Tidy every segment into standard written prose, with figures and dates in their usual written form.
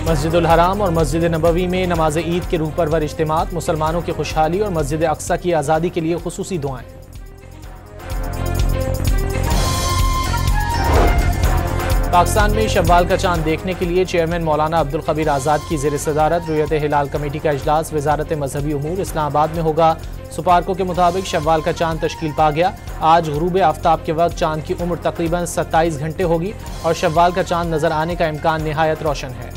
मस्जिदुल हराम और मस्जिद नबवी में नमाज ईद के रूह परवर इज्तिमात, मुसलमानों की खुशहाली और मस्जिद अक्सा की आज़ादी के लिए खुसूसी दुआएं। पाकिस्तान में शव्वाल का चांद देखने के लिए चेयरमैन मौलाना अब्दुल खबीर आज़ाद की ज़ेर सदारत रुयत हिलाल कमेटी का इजलास वजारत मजहबी उमूर इस्लामाबाद में होगा। सुपारको के मुताबिक शव्वाल का चांद तश्कील पा गया। आज गुरूब आफ्ताब के वक्त चांद की उम्र तकरीबन 27 घंटे होगी और शव्वाल का चांद नजर आने का इम्कान निहायत रोशन है।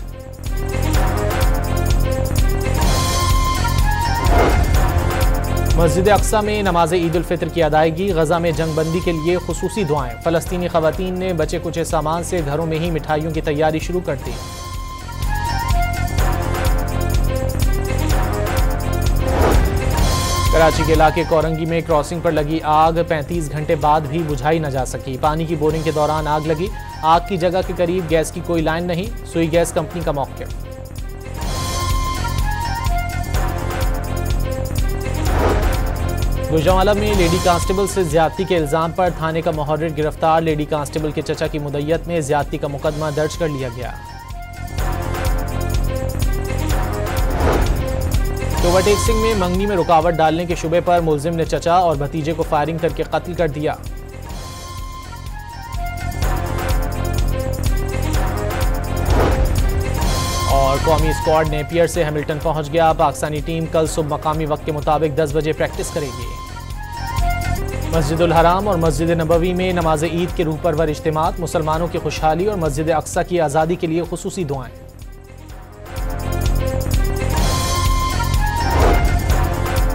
मस्जिद अक्सा में नमाज ईद उल फितर की अदायगी, गजा में जंगबंदी के लिए खुसूसी दुआएं। फलस्तीनी खवातीन ने बचे कुचे सामान से घरों में ही मिठाइयों की तैयारी शुरू कर दी। कराची के इलाके कोरंगी में क्रॉसिंग पर लगी आग 35 घंटे बाद भी बुझाई न जा सकी। पानी की बोरिंग के दौरान आग लगी। आग की जगह के करीब गैस की कोई लाइन नहीं, सुई गैस कंपनी का मौक़िफ़। गुजरांवाला में लेडी कांस्टेबल से ज्यादती के इल्जाम पर थाने का मुहर्रिर गिरफ्तार। लेडी कांस्टेबल के चचा की मुद्दत में ज्यादती का मुकदमा दर्ज कर लिया गया। ओवरटेक्सिंग में मंगनी में रुकावट डालने के शुबे पर मुलजिम ने चचा और भतीजे को फायरिंग करके कत्ल कर दिया। और कौमी स्क्वाड नेपियर से हैमिल्टन पहुंच गया। पाकिस्तानी टीम कल सुबह मकामी वक्त के मुताबिक 10 बजे प्रैक्टिस करेगी। मस्जिदुल हराम और मस्जिद नबवी में नमाज ईद के रूह परवर इज्तिमात, मुसलमानों की खुशहाली और मस्जिद अक्सा की आज़ादी के लिए खुसूसी दुआएं।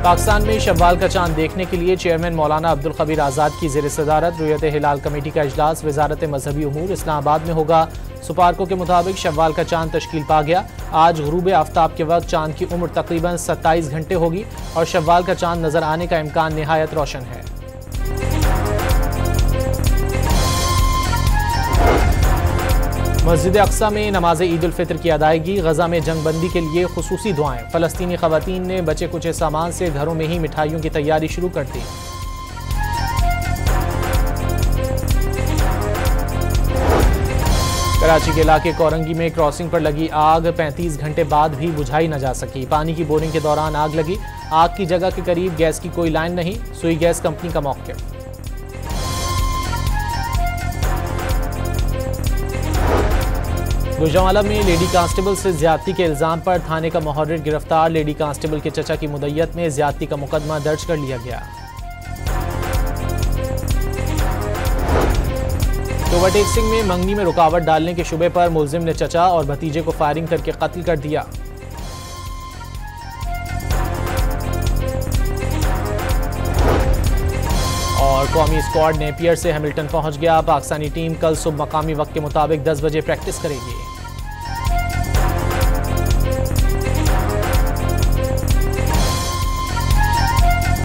पाकिस्तान में शव्वाल का चांद देखने के लिए चेयरमैन मौलाना अब्दुल खबीर आज़ाद की ज़ेर सदारत रुयत हिलाल कमेटी का इजलास वजारत मजहबी उमूर इस्लामाबाद में होगा। सुपारको के मुताबिक शव्वाल का चांद तश्कील पा गया। आज गुरूब आफ्ताब के वक्त चांद की उम्र तकरीबन 27 घंटे होगी और शव्वाल का चांद नजर आने का इम्कान निहायत रोशन है। मस्जिद अक्सा में नमाज ईद उल फितर की अदायगी, गजा में जंगबंदी के लिए खुसूसी दुआएं। फलस्तीनी खवातीन ने बचे कुचे सामान से घरों में ही मिठाइयों की तैयारी शुरू कर दी। कराची के इलाके कोरंगी में क्रॉसिंग पर लगी आग 35 घंटे बाद भी बुझाई न जा सकी। पानी की बोरिंग के दौरान आग लगी। आग की जगह के करीब गैस की कोई लाइन नहीं, सुई गैस कंपनी का मौक़िफ़। गुजरांवाला में लेडी कांस्टेबल से ज्यादती के इल्जाम पर थाने का मुहर्रिर गिरफ्तार। लेडी कांस्टेबल के चचा की मुद्दत में ज्यादती का मुकदमा दर्ज कर लिया गया। ओवरटेक्सिंग में मंगनी में रुकावट डालने के शुबे पर मुलजिम ने चचा और भतीजे को फायरिंग करके कत्ल कर दिया। और कौमी स्क्वाड नेपियर से हैमिल्टन पहुंच गया। पाकिस्तानी टीम कल सुबह मकामी वक्त के मुताबिक 10 बजे प्रैक्टिस करेगी।